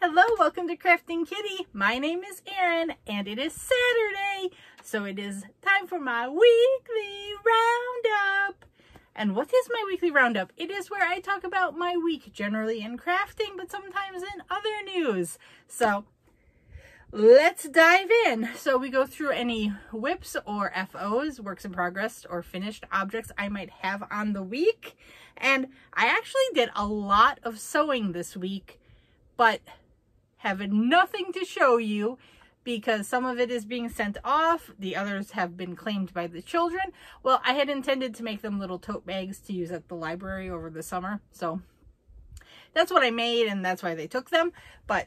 Hello, welcome to Krafting Kitty. My name is Erin and it is Saturday, so it is time for my weekly roundup. And what is my weekly roundup? It is where I talk about my week, generally in crafting, but sometimes in other news. So let's dive in. So we go through any whips or FOs, works in progress, or finished objects I might have on the week. And I actually did a lot of sewing this week, but have nothing to show you because some of it is being sent off. The others have been claimed by the children. Well, I had intended to make them little tote bags to use at the library over the summer. So that's what I made and that's why they took them, but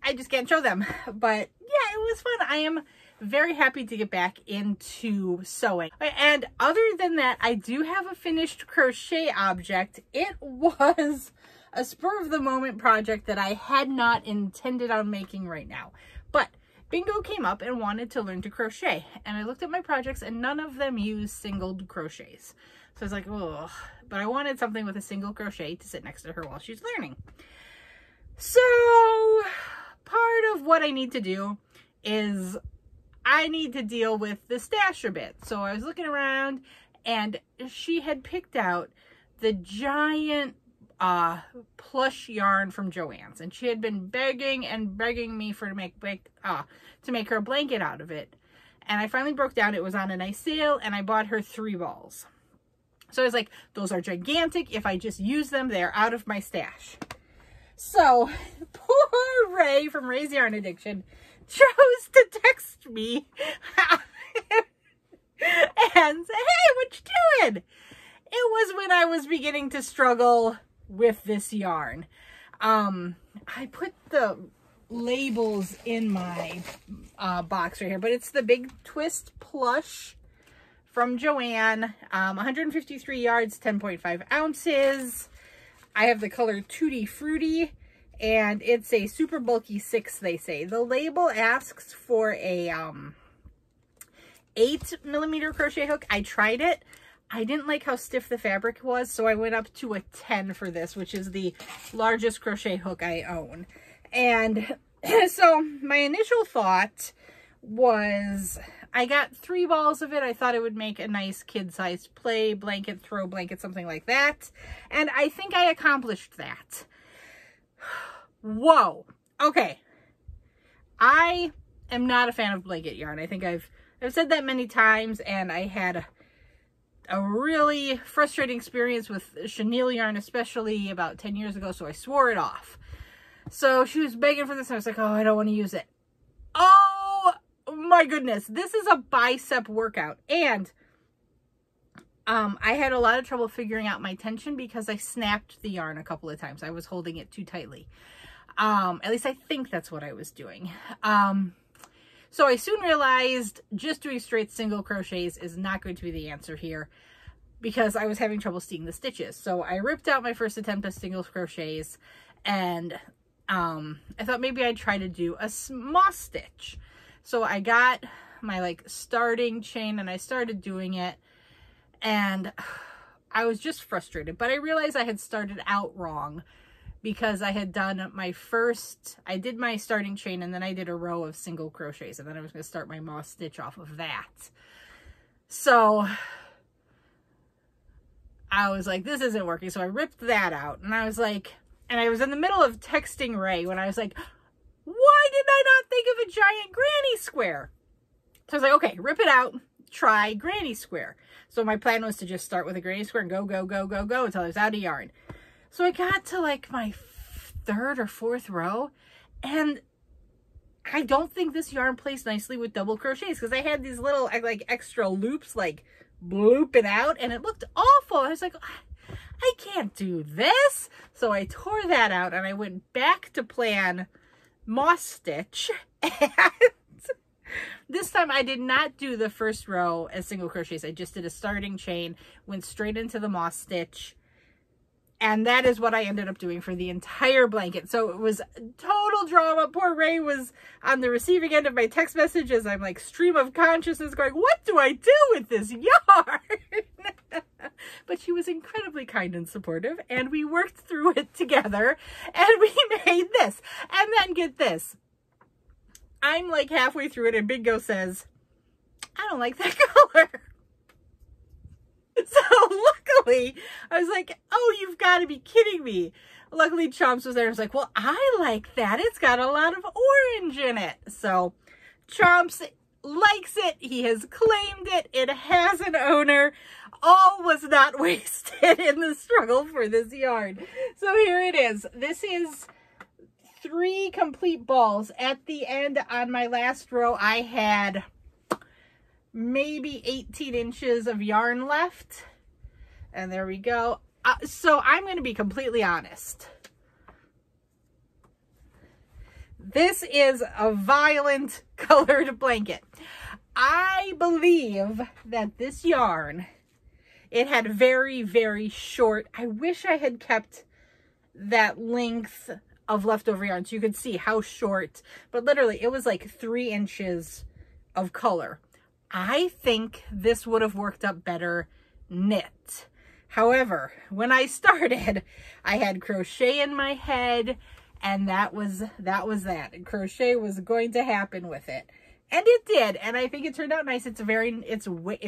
I just can't show them. But yeah, it was fun. I am very happy to get back into sewing. And other than that, I do have a finished crochet object. It was a spur of the moment project that I had not intended on making right now. But Bingo came up and wanted to learn to crochet. And I looked at my projects and none of them use singled crochets. So I was like, oh, but I wanted something with a single crochet to sit next to her while she's learning. So part of what I need to do is I need to deal with the stash a bit. So I was looking around and she had picked out the giant plush yarn from Joann's, and she had been begging and begging me to make her a blanket out of it. And I finally broke down. It was on a nice sale and I bought her 3 balls. So I was like, those are gigantic. If I just use them, they're out of my stash. So poor Ray from Ray's Yarn Addiction chose to text me and say, hey, what you doing? It was when I was beginning to struggle with this yarn. I put the labels in my box right here, but it's the big Twist Plush from Joann, 153 yards, 10.5 ounces. I have the color Tutti Frutti, and it's a super bulky 6, they say. The label asks for a 8mm crochet hook. I tried it. I didn't like how stiff the fabric was, so I went up to a 10 for this, which is the largest crochet hook I own. And so my initial thought was, I got 3 balls of it. I thought it would make a nice kid-sized play blanket, throw blanket, something like that. And I think I accomplished that. Whoa. Okay. I am not a fan of blanket yarn. I think I've said that many times, and I had a really frustrating experience with chenille yarn, especially about 10 years ago, so I swore it off. So she was begging for this, and I was like, oh, I don't want to use it. Oh my goodness, this is a bicep workout. And I had a lot of trouble figuring out my tension because I snapped the yarn a couple of times. I was holding it too tightly. At least I think that's what I was doing. So I soon realized just doing straight single crochets is not going to be the answer here because I was having trouble seeing the stitches. So I ripped out my first attempt at single crochets, and I thought maybe I'd try to do a moss stitch. So I got my starting chain and I started doing it, and I was just frustrated, but I realized I had started out wrong because I had done I did my starting chain and then I did a row of single crochets, and then I was going to start my moss stitch off of that. So I was like, this isn't working. So I ripped that out, and I was like, and I was in the middle of texting Ray when I was like, why did I not think of a giant granny square? So I was like, okay, rip it out, try granny square. So my plan was to just start with a granny square and go until I was out of yarn. So I got to my 3rd or 4th row, and I don't think this yarn plays nicely with double crochets because I had these little extra loops blooping out, and it looked awful. I was like, I can't do this. So I tore that out and I went back to plan moss stitch, and this time I did not do the first row as single crochets. I just did a starting chain, went straight into the moss stitch, and that is what I ended up doing for the entire blanket. So it was total drama. Poor Ray was on the receiving end of my text messages. I'm stream of consciousness going, what do I do with this yarn? but she was incredibly kind and supportive, and we worked through it together, and we made this. And then get this. I'm like halfway through it, and Bingo says, I don't like that color. So luckily, I was like, oh, you've got to be kidding me. Luckily, Chomps was there. I was like, well, I like that. It's got a lot of orange in it. So Chomps likes it. He has claimed it. It has an owner. All was not wasted in the struggle for this yarn. So here it is. This is 3 complete balls. At the end on my last row, I had maybe 18 inches of yarn left. And there we go. So I'm going to be completely honest. This is a violent colored blanket. I believe that this yarn, it had very, very short. I wish I had kept that length of leftover yarn so you could see how short, but literally it was like 3 inches of color. I think this would have worked up better knit. However, when I started, I had crochet in my head, and that was that. And crochet was going to happen with it. And it did, and I think it turned out nice. It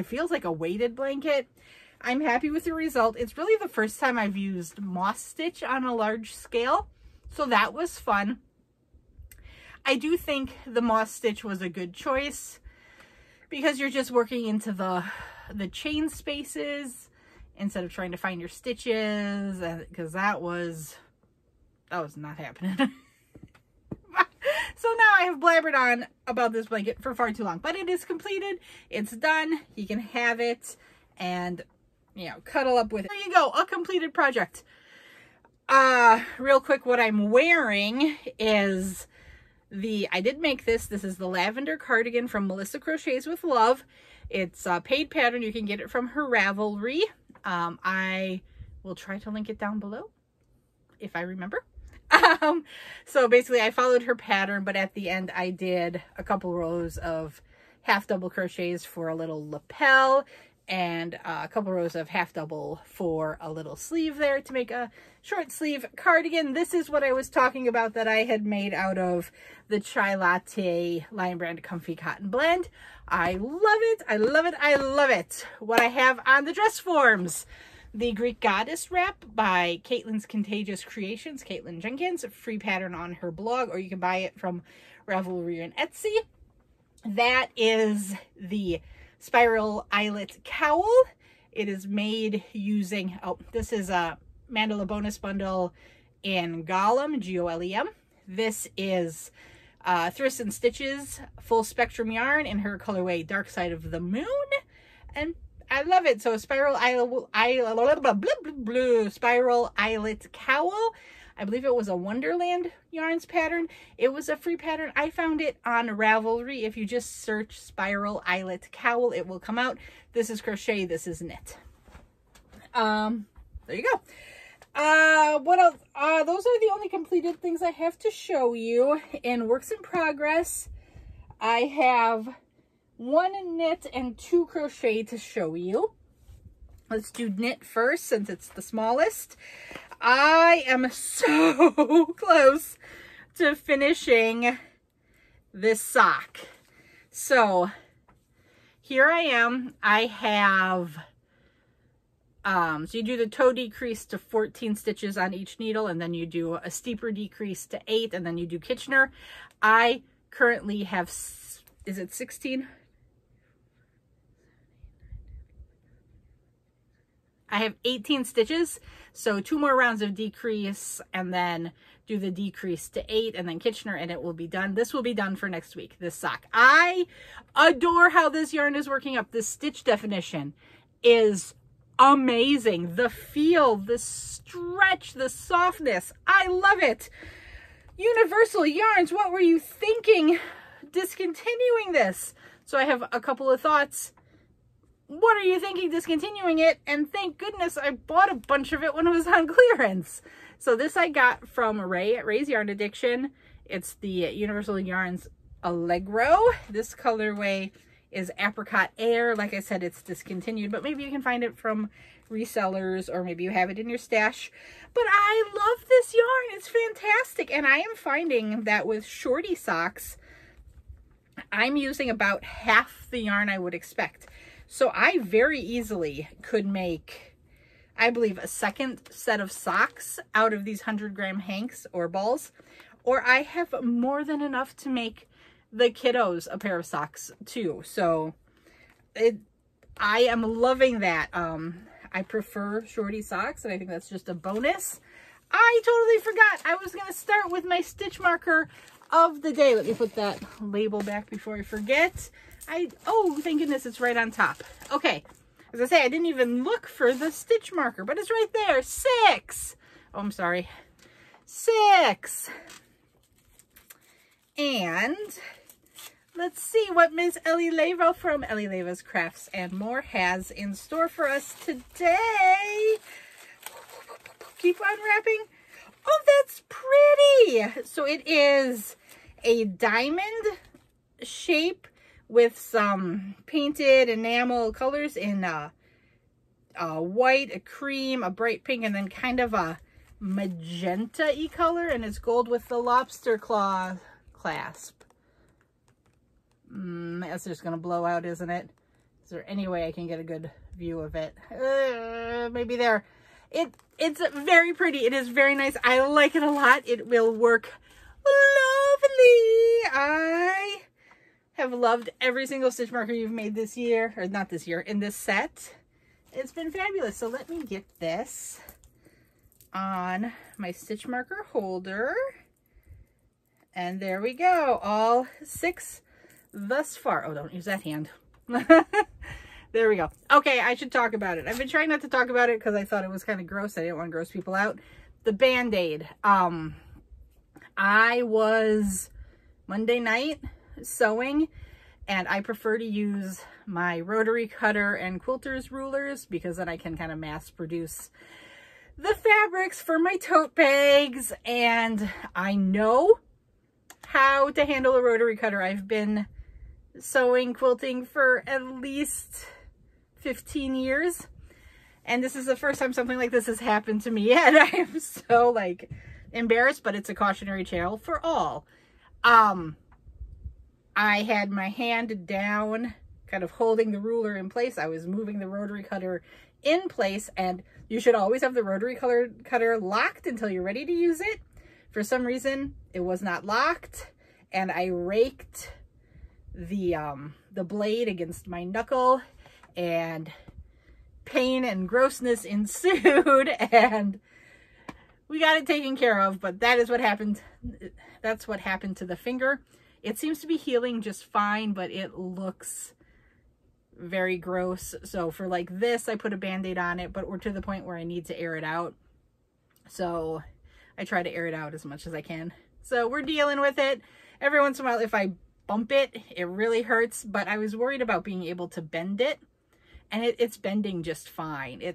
feels like a weighted blanket. I'm happy with the result. It's really the first time I've used moss stitch on a large scale, so that was fun. I do think the moss stitch was a good choice because you're just working into the chain spaces instead of trying to find your stitches, because that was not happening. So now I have blabbered on about this blanket for far too long, but it is completed. It's done. You can have it and, you know, cuddle up with it. There you go, a completed project. Real quick, what I'm wearing is I did make this. This is the lavender cardigan from Melissa Crochets with Love. It's a paid pattern. You can get it from her Ravelry. I will try to link it down below if I remember. So basically I followed her pattern, but at the end I did a couple rows of half double crochets for a little lapel and a couple rows of half double for a little sleeve there to make a short sleeve cardigan. This is what I was talking about that I had made out of the Chai Latte Lion Brand Comfy Cotton Blend. I love it. I love it. I love it. What I have on the dress forms: the Greek Goddess Wrap by Caitlin's Contagious Creations, Caitlin Jenkins, a free pattern on her blog, or you can buy it from Ravelry and Etsy. That is the Spiral Eyelet Cowl. It is made using, this is a Mandala bonus bundle in Golem, G-O-L-E-M. This is Twists and Stitches full spectrum yarn in her colorway Dark Side of the Moon, and I love it. So Spiral Eyelet Cowl. I believe it was a Wonderland Yarns pattern. It was a free pattern. I found it on Ravelry. If you just search Spiral Eyelet Cowl, it will come out. This is crochet. This is knit. There you go. What else? Those are the only completed things I have to show you. In works in progress, I have 1 knit and 2 crochet to show you. Let's do knit first since it's the smallest. I am so close to finishing this sock. So here I am. I have, so you do the toe decrease to 14 stitches on each needle, and then you do a steeper decrease to 8, and then you do Kitchener. I currently have, is it 16? I have 18 stitches, so 2 more rounds of decrease and then do the decrease to 8 and then Kitchener, and it will be done. This will be done for next week, this sock. I adore how this yarn is working up. The stitch definition is amazing. The feel, the stretch, the softness. I love it. Universal Yarns, what were you thinking discontinuing this? So I have a couple of thoughts. What are you thinking discontinuing it? And thank goodness I bought a bunch of it when it was on clearance. So this I got from Ray at Ray's Yarn Addiction. It's the Universal Yarns Allegro. This colorway is Apricot Air. Like I said, it's discontinued, but maybe you can find it from resellers, or maybe you have it in your stash. But I love this yarn. It's fantastic. And I am finding that with shorty socks, I'm using about half the yarn I would expect. So I very easily could make, I believe, a second set of socks out of these 100-gram hanks or balls, or I have more than enough to make the kiddos a pair of socks too. So I am loving that. I prefer shorty socks, and I think that's just a bonus. I totally forgot. I was going to start with my stitch marker of the day. Let me put that label back before I forget. Oh, thank goodness it's right on top. Okay. As I say, I didn't even look for the stitch marker, but it's right there. 6. Oh, I'm sorry. 6. And let's see what Miss Ellie Leva from Ellie Leva's Crafts and More has in store for us today. Keep on wrapping. Oh, that's pretty. So it is a diamond shape with some painted enamel colors in a white, a cream, a bright pink, and then kind of a magenta-y color. And it's gold with the lobster claw clasp. That's just going to blow out, isn't it? Is there any way I can get a good view of it? Maybe there. It's very pretty. It is very nice. I like it a lot. It will work lovely. I have loved every single stitch marker you've made this year, or not this year, in this set. It's been fabulous. So let me get this on my stitch marker holder. And there we go. All 6 thus far. Oh, don't use that hand. There we go. Okay, I should talk about it. I've been trying not to talk about it because I thought it was kind of gross. I didn't want to gross people out. The Band-Aid. I was Monday night sewing, and I prefer to use my rotary cutter and quilter's rulers because then I can kind of mass produce the fabrics for my tote bags. And I know how to handle a rotary cutter. I've been sewing quilting for at least 15 years, and this is the first time something like this has happened to me, and I am so like embarrassed, but it's a cautionary tale for all. I had my hand down, kind of holding the ruler in place. I was moving the rotary cutter in place, and you should always have the rotary cutter locked until you're ready to use it. For some reason, it was not locked, and I raked the blade against my knuckle, and pain and grossness ensued, and we got it taken care of. But that is what happened. That's what happened to the finger. It seems to be healing just fine, but it looks very gross. So for like this, I put a Band-Aid on it, but we're to the point where I need to air it out. So I try to air it out as much as I can. So we're dealing with it. Every once in a while, if I bump it, it really hurts, but I was worried about being able to bend it, and it's bending just fine.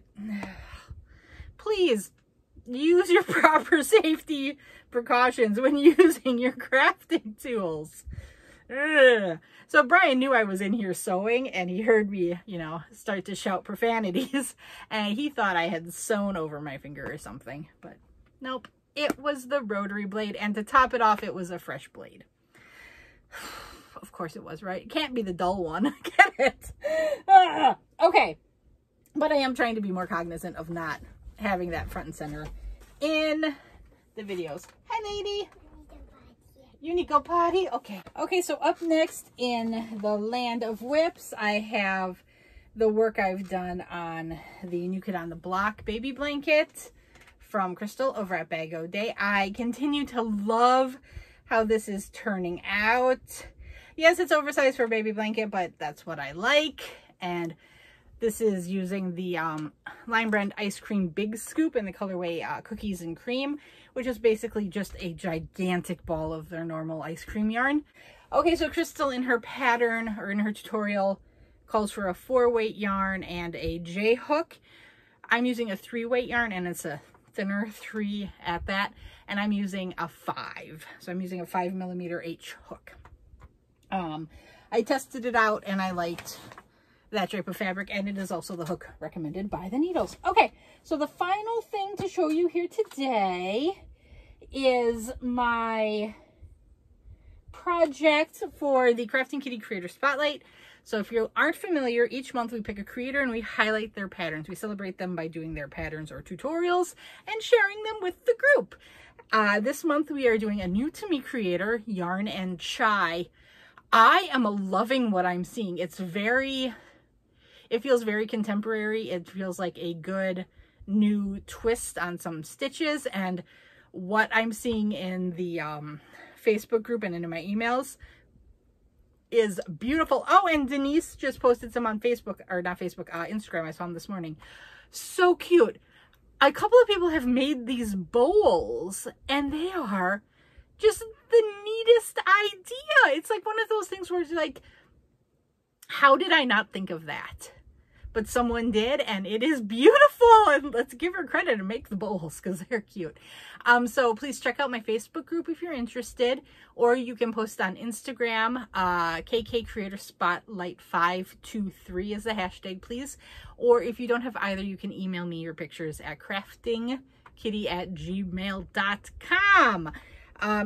Please use your proper safety precautions when using your crafting tools. Ugh. So Brian knew I was in here sewing, and he heard me, you know, start to shout profanities, and he thought I had sewn over my finger or something, but nope. It was the rotary blade, and to top it off, it was a fresh blade. Of course it was, right? It can't be the dull one. Get it? Okay. But I am trying to be more cognizant of not having that front and center in the videos. Hi, lady. You need to go potty? Okay. Okay, so up next in the land of whips, I have the work I've done on the New Kid on the Block baby blanket from Crystal over at BagODay. I continue to love how this is turning out. Yes, it's oversized for a baby blanket, but that's what I like. And this is using the Lime Brand Ice Cream Big Scoop in the colorway Cookies and Cream, which is basically just a gigantic ball of their normal ice cream yarn. Okay, so Crystal in her pattern, or in her tutorial, calls for a 4-weight yarn and a J hook. I'm using a 3-weight yarn, and it's a thinner 3 at that, and I'm using a 5. So I'm using a 5mm H hook. I tested it out and I liked that drape of fabric, and it is also the hook recommended by the needles. Okay, so the final thing to show you here today is my project for the Krafting Kitty Creator Spotlight. So if you aren't familiar, each month we pick a creator and we highlight their patterns. We celebrate them by doing their patterns or tutorials and sharing them with the group. This month we are doing a new to me creator, Yarn and Chai. I am loving what I'm seeing. It feels very contemporary. It feels like a good new twist on some stitches, and what I'm seeing in the Facebook group and in my emails is beautiful. Oh, and Denise just posted some on Facebook, or not Facebook, Instagram. I saw them this morning. So cute. A couple of people have made these bowls and they are just the neatest idea. It's like one of those things where it's like, how did I not think of that? But someone did, and it is beautiful, and let's give her credit and make the bowls because they're cute. So please check out my Facebook group if you're interested, or you can post on Instagram. KK Creator Spotlight 523 is the hashtag, please. Or if you don't have either, you can email me your pictures at kraftingkitty@gmail.com.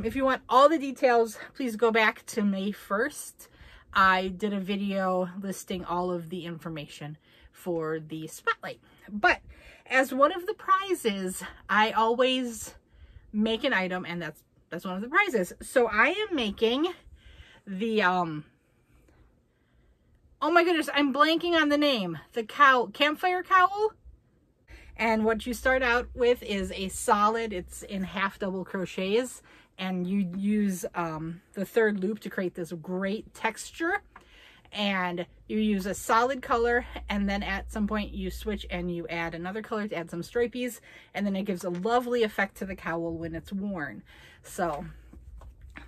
If you want all the details, please go back to May 1st. I did a video listing all of the information for the spotlight. But as one of the prizes, I always make an item, and that's one of the prizes. So I am making the oh my goodness, I'm blanking on the name. The Campfire Cowl. And what you start out with is a solid, it's in half double crochets, and you use the third loop to create this great texture. And you use a solid color, and then at some point you switch and you add another color to add some stripies, and then it gives a lovely effect to the cowl when it's worn. So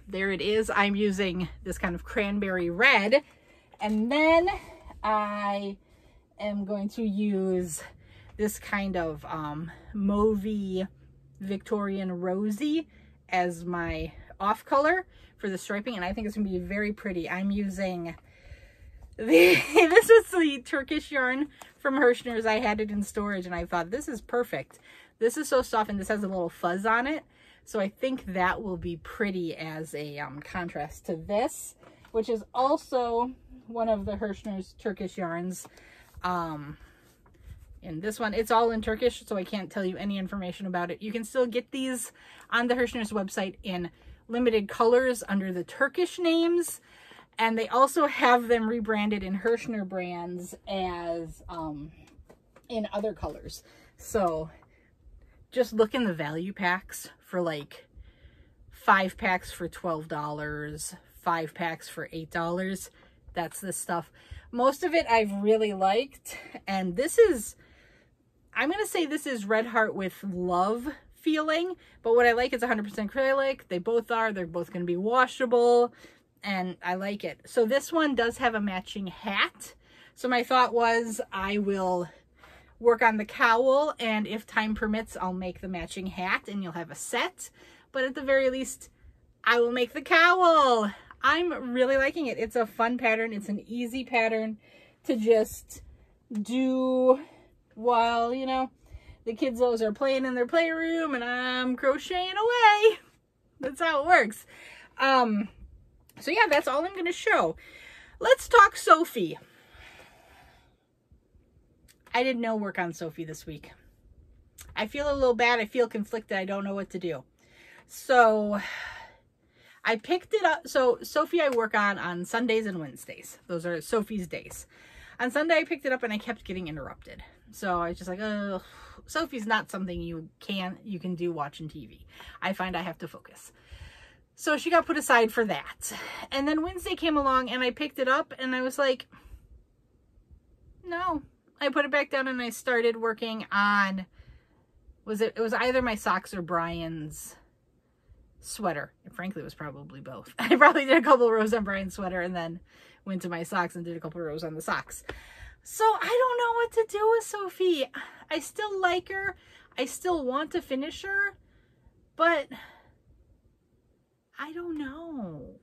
there it is. I'm using this kind of cranberry red, and then I am going to use this kind of mauvey Victorian rosy as my off color for the striping, and I think it's gonna be very pretty. I'm using this is the Turkish yarn from Hirschner's. I had it in storage and I thought, this is perfect. This is so soft, and this has a little fuzz on it, so I think that will be pretty as a contrast to this, which is also one of the Hirschner's Turkish yarns. In this one, it's all in Turkish, so I can't tell you any information about it. You can still get these on the Hirschner's website in limited colors under the Turkish names, and they also have them rebranded in Hirschner brands as in other colors. So just look in the value packs for like 5 packs for $12, 5 packs for $8. That's this stuff. Most of it I've really liked, and this is, I'm going to say this is Red Heart with love feeling, but what I like is 100% acrylic. They both are. They're both going to be washable, and I like it. So this one does have a matching hat. So my thought was I will work on the cowl, and if time permits, I'll make the matching hat and you'll have a set. But at the very least, I will make the cowl. I'm really liking it. It's a fun pattern. It's an easy pattern to just do while, you know, the kiddos are playing in their playroom and I'm crocheting away. That's how it works. So yeah, that's all I'm going to show. Let's talk Sophie. I did no work on Sophie this week. I feel a little bad. I feel conflicted. I don't know what to do. So I picked it up. So Sophie I work on Sundays and Wednesdays. Those are Sophie's days. On Sunday I picked it up and I kept getting interrupted. So I was just like, oh, Sophie's not something you can do watching TV. I find I have to focus. So she got put aside for that. And then Wednesday came along and I picked it up and I was like, no. I put it back down and I started working on, it was either my socks or Brian's sweater. And frankly, it was probably both. I probably did a couple rows on Brian's sweater and then went to my socks and did a couple rows on the socks. So I don't know what to do with Sophie. I still like her. I still want to finish her, but I don't know.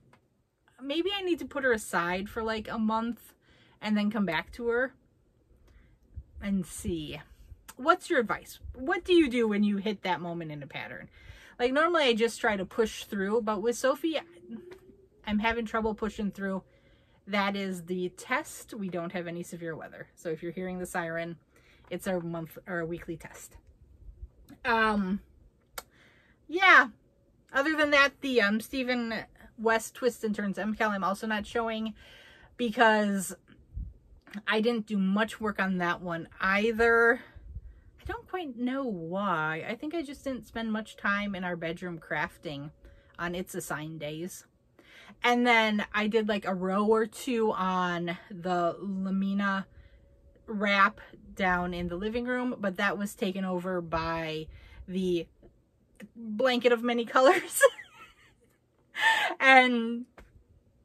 maybe I need to put her aside for like a month and then come back to her and see. What's your advice? What do you do when you hit that moment in a pattern? Like normally I just try to push through, but with Sophie, I'm having trouble pushing through. That is the test. We don't have any severe weather. So if you're hearing the siren, it's our weekly test. Yeah. Other than that, the Stephen West Twists and Turns MKAL I'm also not showing because I didn't do much work on that one either. I don't quite know why. I think I just didn't spend much time in our bedroom crafting on its assigned days. And then I did like a row or two on the Lamina Wrap down in the living room, but that was taken over by the blanket of many colors. And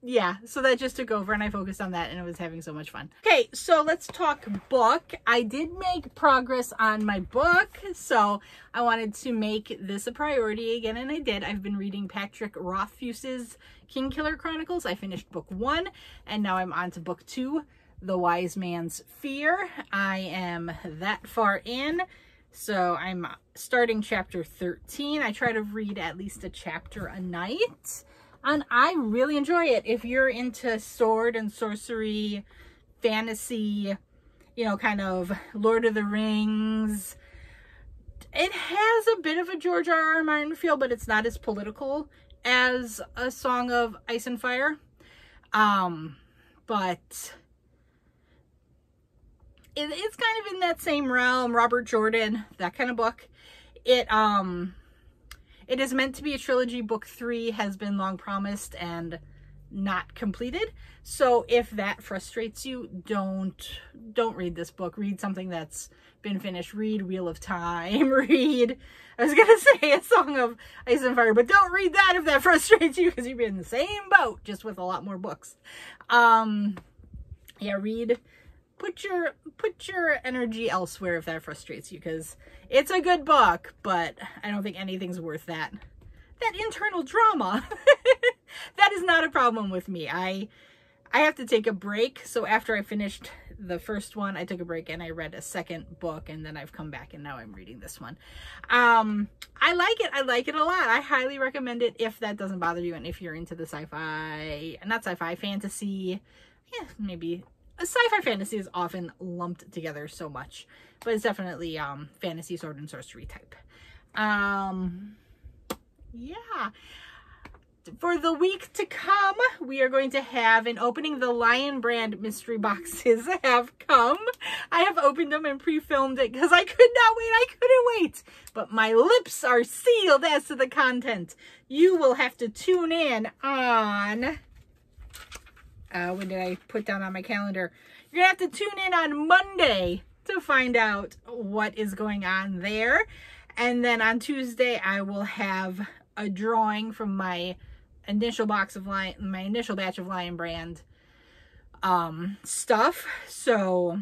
yeah, so that just took over and I focused on that and I was having so much fun. Okay, so let's talk book. I did make progress on my book, so I wanted to make this a priority again, and I did. I've been reading Patrick Rothfuss's Kingkiller Chronicles. I finished book 1 and now I'm on to book 2, The Wise Man's Fear. I am that far in, so I'm starting chapter 13. I try to read at least a chapter a night. And I really enjoy it. If you're into sword and sorcery, fantasy, you know, kind of Lord of the Rings, it has a bit of a George R.R. Martin feel, but it's not as political as A Song of Ice and Fire. But it's kind of in that same realm. Robert Jordan, that kind of book. It is meant to be a trilogy. Book 3 has been long promised and not completed. So if that frustrates you, don't read this book. Read something that's been finished. Read Wheel of Time. Read, I was going to say A Song of Ice and Fire, but don't read that if that frustrates you because you've been in the same boat, just with a lot more books. Yeah, read. Put your energy elsewhere if that frustrates you, because it's a good book, but I don't think anything's worth that internal drama. That is not a problem with me. I have to take a break. So after I finished the first one, I took a break and I read a second book, and then I've come back and now I'm reading this one. I like it. I like it a lot. I highly recommend it if that doesn't bother you and if you're into the sci-fi, not sci-fi, fantasy, yeah, maybe. A sci-fi fantasy is often lumped together so much, but it's definitely fantasy, sword and sorcery type. Yeah. For the week to come, we are going to have an opening. The Lion brand mystery boxes have come. I have opened them and pre-filmed it because I could not wait. I couldn't wait. But my lips are sealed as to the content. You will have to tune in on... when did I put down on my calendar? You're going to have to tune in on Monday to find out what is going on there. And then on Tuesday, I will have a drawing from my initial batch of Lion brand stuff. So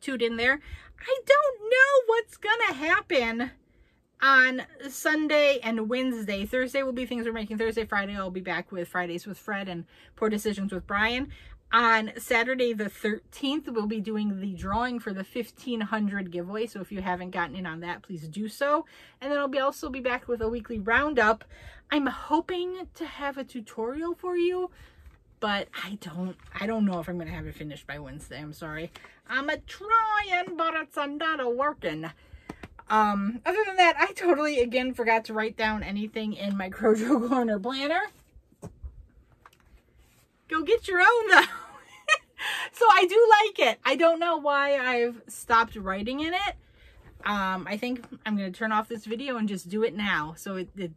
tune in there. I don't know what's going to happen on Sunday and Wednesday. Thursday will be things we're making. Thursday, Friday, I'll be back with Fridays with Fred and Poor Decisions with Brian. On Saturday the 13th, we'll be doing the drawing for the 1500 giveaway. So if you haven't gotten in on that, please do so. And then I'll also be back with a weekly roundup. I'm hoping to have a tutorial for you, but I don't know if I'm going to have it finished by Wednesday. I'm sorry. I'm trying, but it's not working. Other than that, I totally, again, forgot to write down anything in my Crojo Corner planner. Go get your own, though. So I do like it. I don't know why I've stopped writing in it. I think I'm going to turn off this video and just do it now so it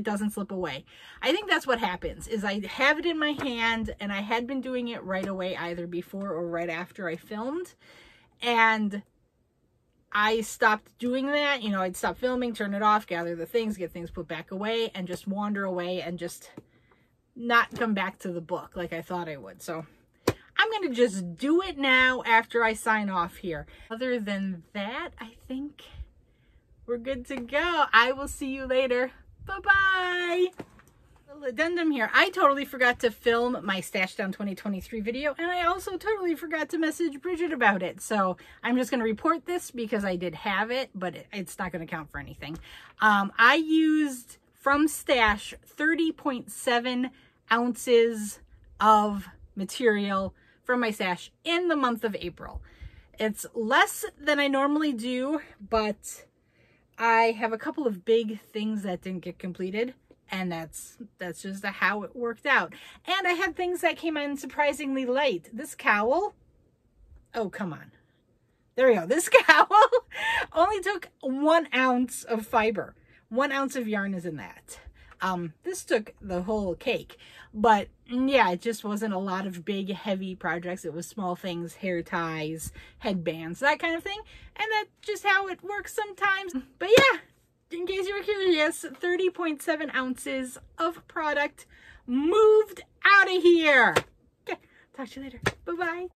doesn't slip away. I think that's what happens, is I have it in my hand, and I had been doing it right away, either before or right after I filmed. And I stopped doing that. You know, I'd stop filming, turn it off, gather the things, get things put back away, and just wander away and just not come back to the book like I thought I would. So I'm going to just do it now after I sign off here. Other than that, I think we're good to go. I will see you later. Bye-bye. addendum here. I totally forgot to film my Stash Down 2023 video, and I also totally forgot to message Bridget about it. So I'm just going to report this because I did have it, but it's not going to count for anything. I used from Stash 30.7 ounces of material from my stash in the month of April. It's less than I normally do, but I have a couple of big things that didn't get completed, and that's just how it worked out. And I had things that came in surprisingly late. This cowl, oh, come on. There we go. This cowl only took 1 ounce of fiber. 1 ounce of yarn is in that. This took the whole cake, but yeah, it just wasn't a lot of big, heavy projects. It was small things, hair ties, headbands, that kind of thing. And that's just how it works sometimes. But yeah, in case you were curious, 30.7 ounces of product moved out of here. Okay, talk to you later. Bye-bye.